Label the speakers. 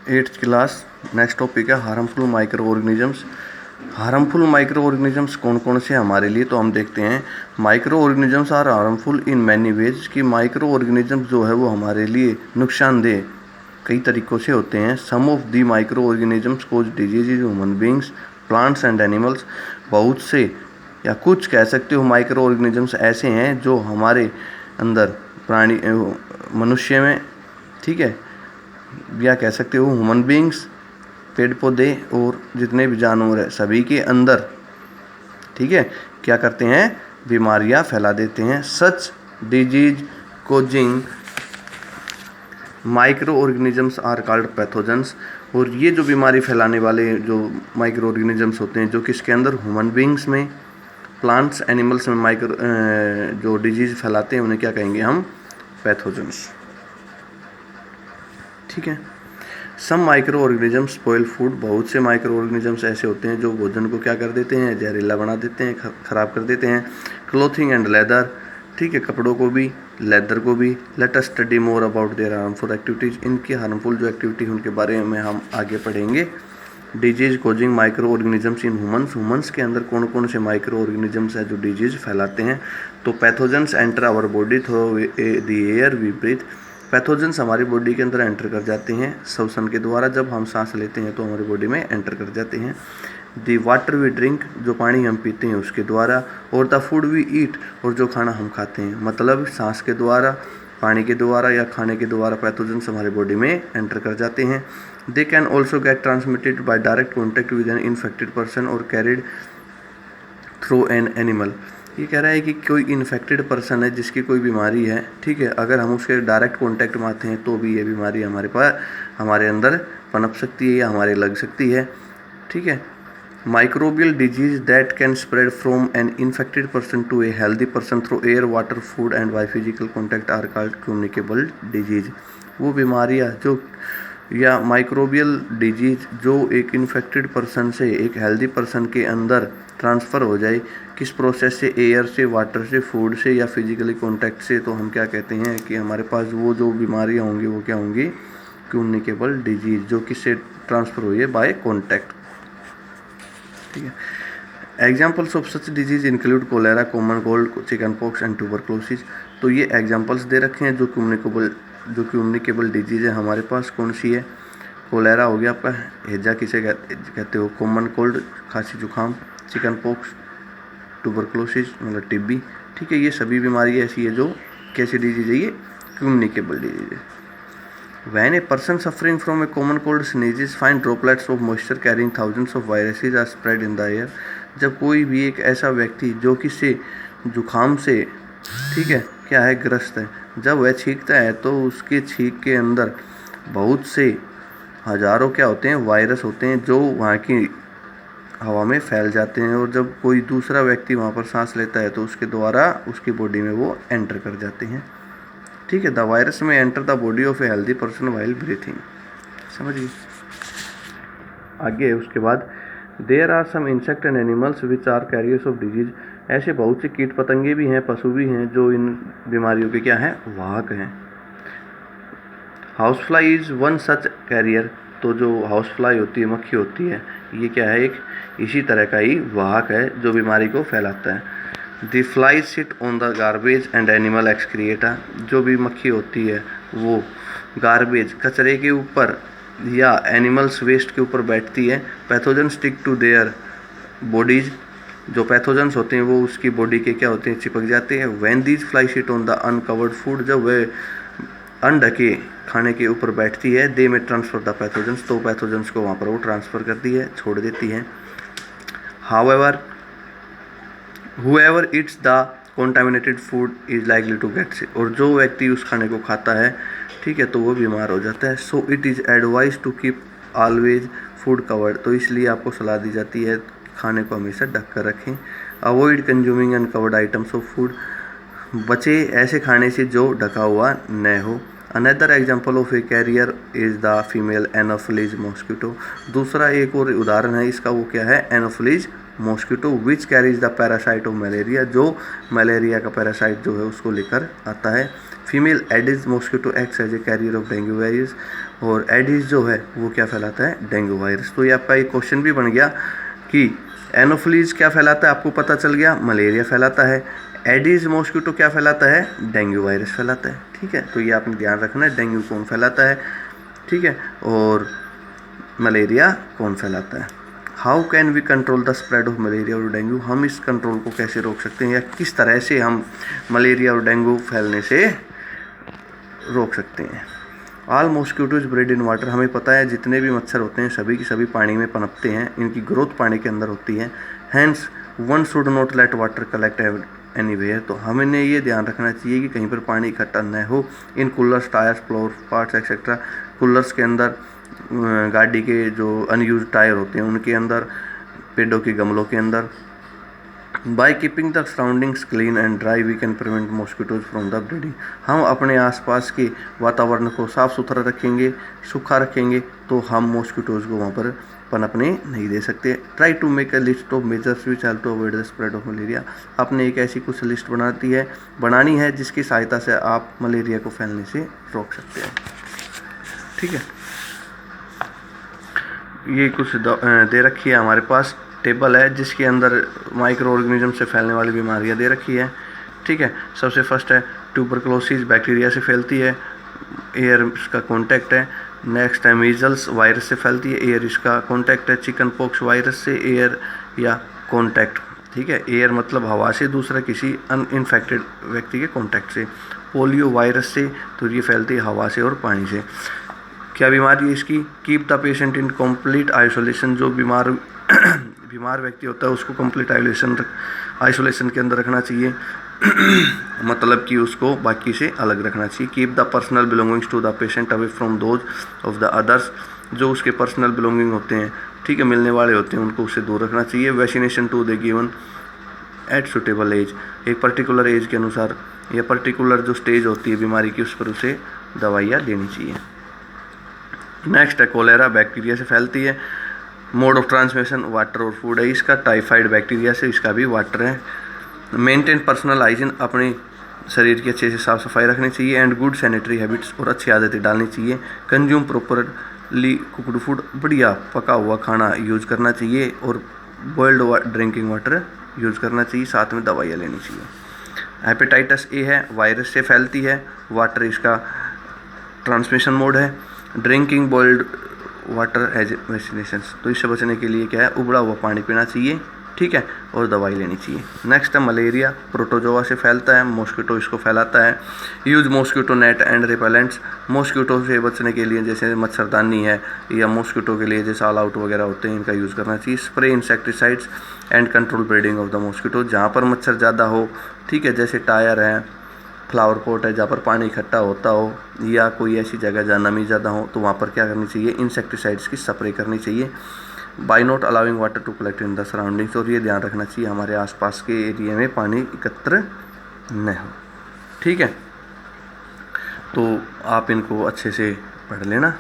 Speaker 1: 8th class. Next topic है harmful microorganisms. Harmful microorganisms कौन कौन से हमारे लिए, तो हम देखते हैं micro organisms are harmful in many ways, कि माइक्रो ऑर्गेनिजम्स जो है वो हमारे लिए नुकसानदेह कई तरीक़ों से होते हैं। Some of the micro organisms cause disease in human beings, plants and animals. बहुत से या कुछ कह सकते हो माइक्रो ऑर्गेनिजम्स ऐसे हैं जो हमारे अंदर प्राणी मनुष्य में, ठीक है, या कह सकते हो ह्यूमन बींग्स, पेड़ पौधे और जितने भी जानवर हैं सभी के अंदर, ठीक है, क्या करते हैं, बीमारियां फैला देते हैं। Such disease causing micro organisms are called pathogens. और ये जो बीमारी फैलाने वाले जो माइक्रो ऑर्गेनिजम्स होते हैं जो किसके अंदर, ह्यूमन बींग्स में, प्लांट्स एनिमल्स में माइक्रो जो डिजीज फैलाते हैं उन्हें क्या कहेंगे हम, पैथोजेंस, ठीक है। Some microorganisms spoil food. बहुत से माइक्रो ऑर्गेनिजम्स ऐसे होते हैं जो भोजन को क्या कर देते हैं, जहरीला बना देते हैं, ख़राब कर देते हैं। क्लोथिंग एंड लेदर, ठीक है, कपड़ों को भी, लेदर को भी। Let us study more about their harmful activities. इनकी हार्मफुल जो एक्टिविटी उनके बारे में हम आगे पढ़ेंगे। Disease causing micro organisms in humans. Humans के अंदर कौन कौन से माइक्रो ऑर्गेनिजम्स हैं जो डिजीज फैलाते हैं, तो pathogens enter our body through the air we breathe. Pathogens हमारी बॉडी के अंदर एंटर कर जाते हैं श्वसन के द्वारा, जब हम सांस लेते हैं तो हमारी बॉडी में एंटर कर जाते हैं। दी वाटर वी ड्रिंक, जो पानी हम पीते हैं उसके द्वारा। और द फूड वी ईट, और जो खाना हम खाते हैं, मतलब सांस के द्वारा, पानी के द्वारा या खाने के द्वारा पैथोजेंस हमारी बॉडी में एंटर कर जाते हैं। They can also get transmitted by direct contact with N infected person और कैरिड थ्रू एन एनिमल। ये कह रहा है कि कोई इन्फेक्टेड पर्सन है जिसकी कोई बीमारी है, ठीक है, अगर हम उसके डायरेक्ट कांटेक्ट में आते हैं तो भी ये बीमारी हमारे पास, हमारे अंदर पनप सकती है या हमारे लग सकती है, ठीक है। Microbial disease that can spread from an infected person to a healthy person through air, water, food and by physical contact are called communicable disease. वो बीमारियाँ जो या माइक्रोबियल डिजीज जो एक इन्फेक्टेड पर्सन से एक हेल्दी पर्सन के अंदर ट्रांसफ़र हो जाए, किस प्रोसेस से, एयर से, वाटर से, फूड से या फिजिकली कांटेक्ट से, तो हम क्या कहते हैं कि हमारे पास वो जो बीमारियां होंगी वो क्या होंगी, कम्युनिकेबल डिजीज, जो किससे ट्रांसफ़र हुई है, बाय कांटेक्ट, ठीक है। Examples of such disease include cholera, common cold, chickenpox and tuberculosis. तो ये एग्जाम्पल्स दे रखे हैं जो कम्युनिकेबल डिजीज है हमारे पास। कौन सी है, कोलेरा हो गया आपका, हैजा किसे कहते हो, कॉमन कोल्ड खांसी जुकाम, चिकन पॉक्स, ट्यूबरक्लोसिस मतलब टीबी, ठीक है। ये सभी बीमारी ऐसी है जो कैसी डिजीज है, ये कम्युनिकेबल डिजीज है। When a person suffering from a common cold sneezes, find droplets of moisture carrying thousands of viruses are spread in the air। जब कोई भी एक ऐसा व्यक्ति जो किसी जुखाम से, ठीक है, क्या है, ग्रस्त है, जब वह छींकता है तो उसके छींक के अंदर बहुत से हजारों क्या होते हैं, वायरस होते हैं जो वहाँ की हवा में फैल जाते हैं। और जब कोई दूसरा व्यक्ति वहाँ पर सांस लेता है तो उसके द्वारा उसकी बॉडी में वो एंटर कर जाते हैं, ठीक है। The virus may enter the body of a healthy person while breathing. समझिए आगे उसके बाद, there are some insect and animals which are carriers of disease. ऐसे बहुत से कीट पतंगे भी हैं, पशु भी हैं जो इन बीमारियों के क्या हैं, वाहक हैं। House fly is one such carrier. तो जो हाउस फ्लाई होती है, मक्खी होती है, ये क्या है, एक इसी तरह का ही वाहक है जो बीमारी को फैलाता है। The fly sit on the garbage and animal excreta. जो भी मक्खी होती है वो गार्बेज, कचरे के ऊपर या एनिमल्स वेस्ट के ऊपर बैठती है। Pathogen stick to their bodies. जो पैथोजेंस होते हैं वो उसकी बॉडी के क्या होते हैं, चिपक जाते हैं। When these fly sit on the uncovered food, जब वह अनढके खाने के ऊपर बैठती है, दे में ट्रांसफर द पैथोजेंस, तो पैथोजेंस को वहाँ पर वो ट्रांसफ़र करती है, छोड़ देती है। However whoever eats the contaminated food is likely to get sick। और जो व्यक्ति उस खाने को खाता है, ठीक है, तो वो बीमार हो जाता है। So it is advise to keep always food covered. तो इसलिए आपको सलाह दी जाती है खाने को हमेशा ढक कर रखें। Avoid consuming uncovered items of food. बचे ऐसे खाने से जो ढका हुआ न हो। Another example of a carrier is the female anopheles mosquito. दूसरा एक और उदाहरण है इसका, वो क्या है, anopheles mosquito which carries the parasite of malaria. जो मलेरिया का पैरासाइट जो है उसको लेकर आता है। Female aedes mosquito acts as a carrier of dengue virus. और एडिस जो है वो क्या फैलाता है, डेंगू वायरस। तो ये आपका एक क्वेश्चन भी बन गया कि एनोफिलीज क्या फैलाता है, आपको पता चल गया मलेरिया फैलाता है। एडिस मॉस्किटो क्या फैलाता है, डेंगू वायरस फैलाता है। ठीक है, तो ये आपने ध्यान रखना है, डेंगू कौन फैलाता है, ठीक है, और मलेरिया कौन फैलाता है। How can we control the spread of malaria और डेंगू, हम इस कंट्रोल को कैसे रोक सकते हैं या किस तरह से हम मलेरिया और डेंगू फैलने से रोक सकते हैं। All mosquitoes breed in water, हमें पता है जितने भी मच्छर होते हैं सभी की सभी पानी में पनपते हैं, इनकी ग्रोथ पानी के अंदर होती है। Hence one should not let water collect anywhere, तो हमें ये ध्यान रखना चाहिए कि कहीं पर पानी इकट्ठा न हो। In coolers, tyres, flower pots etcetera, coolers के अंदर, गाड़ी के जो अनयूज टायर होते हैं उनके अंदर, पेड़ों के गमलों के अंदर। By keeping the surroundings clean and dry we can prevent mosquitoes from the breeding, हम अपने आसपास के वातावरण को साफ़ सुथरा रखेंगे, सूखा रखेंगे, तो हम मॉस्किटोज को वहाँ पर पनपने नहीं दे सकते। Try to make a list of measures which help to avoid the spread of malaria, आपने एक ऐसी कुछ लिस्ट बनानी है जिसकी सहायता से आप मलेरिया को फैलने से रोक सकते हैं। ठीक है, ये कुछ दे रखी है हमारे पास, टेबल है जिसके अंदर माइक्रो ऑर्गेनिज्म से फैलने वाली बीमारियां दे रखी है। ठीक है, सबसे फर्स्ट है ट्यूबरकुलोसिस, बैक्टीरिया से फैलती है, एयर इसका कॉन्टैक्ट है। नेक्स्ट है मीजल्स, वायरस से फैलती है, एयर इसका कॉन्टैक्ट है। चिकन पॉक्स वायरस से, एयर या कॉन्टैक्ट। ठीक है, एयर मतलब हवा से, दूसरा किसी अनइन्फेक्टेड व्यक्ति के कॉन्टैक्ट से। पोलियो वायरस से, तो ये फैलती है हवा से और पानी से। क्या बीमारी है इसकी, keep the patient in complete isolation, जो बीमार व्यक्ति होता है उसको कंप्लीट आइसोलेशन के अंदर रखना चाहिए मतलब कि उसको बाकी से अलग रखना चाहिए। Keep the personal belongings to the patient away from those of the others, जो उसके पर्सनल बिलोंगिंग होते हैं, ठीक है, मिलने वाले होते हैं, उनको उससे दूर रखना चाहिए। Vaccination to the given at suitable age, एक पर्टिकुलर एज के अनुसार या पर्टिकुलर जो स्टेज होती है बीमारी की उस पर उसे दवाइयाँ देनी चाहिए। नेक्स्ट है कोलेरा, बैक्टीरिया से फैलती है। मोड ऑफ ट्रांसमिशन वाटर और फूड है इसका। टाइफाइड बैक्टीरिया से, इसका भी वाटर है। मेंटेन पर्सनल हाइजीन, अपने शरीर की अच्छे से साफ सफाई रखनी चाहिए। एंड गुड सैनिटरी हैबिट्स, और अच्छी आदतें डालनी चाहिए। कंज्यूम प्रॉपरली कुकड फूड, बढ़िया पका हुआ खाना यूज करना चाहिए। और बॉइल्ड ड्रिंकिंग वाटर यूज करना चाहिए, साथ में दवाइयाँ लेनी चाहिए। हेपेटाइटिस ए है, वायरस से फैलती है, वाटर इसका ट्रांसमिशन मोड है। Drinking boiled water as vaccination, तो इससे बचने के लिए क्या है, उबला हुआ पानी पीना चाहिए, ठीक है, और दवाई लेनी चाहिए। नेक्स्ट है मलेरिया, प्रोटोजोआ से फैलता है, मॉस्किटो इसको फैलाता है। Use mosquito net and repellents, mosquito से बचने के लिए जैसे मच्छरदानी है या मॉस्किटो के लिए जैसे ऑल आउट वगैरह होते हैं, इनका यूज़ करना चाहिए। Spray insecticides and control breeding of the mosquito, जहाँ पर मच्छर ज़्यादा हो, ठीक है, जैसे टायर है, फ्लावर पॉट है, जहाँ पर पानी इकट्ठा होता हो, या कोई ऐसी जगह जहाँ नमी ज़्यादा हो, तो वहाँ पर क्या करनी चाहिए, इंसेक्टिसाइड्स की स्प्रे करनी चाहिए। By not allowing water to collect in the surroundings, और ये ध्यान रखना चाहिए हमारे आसपास के एरिया में पानी एकत्र न हो। ठीक है, तो आप इनको अच्छे से पढ़ लेना।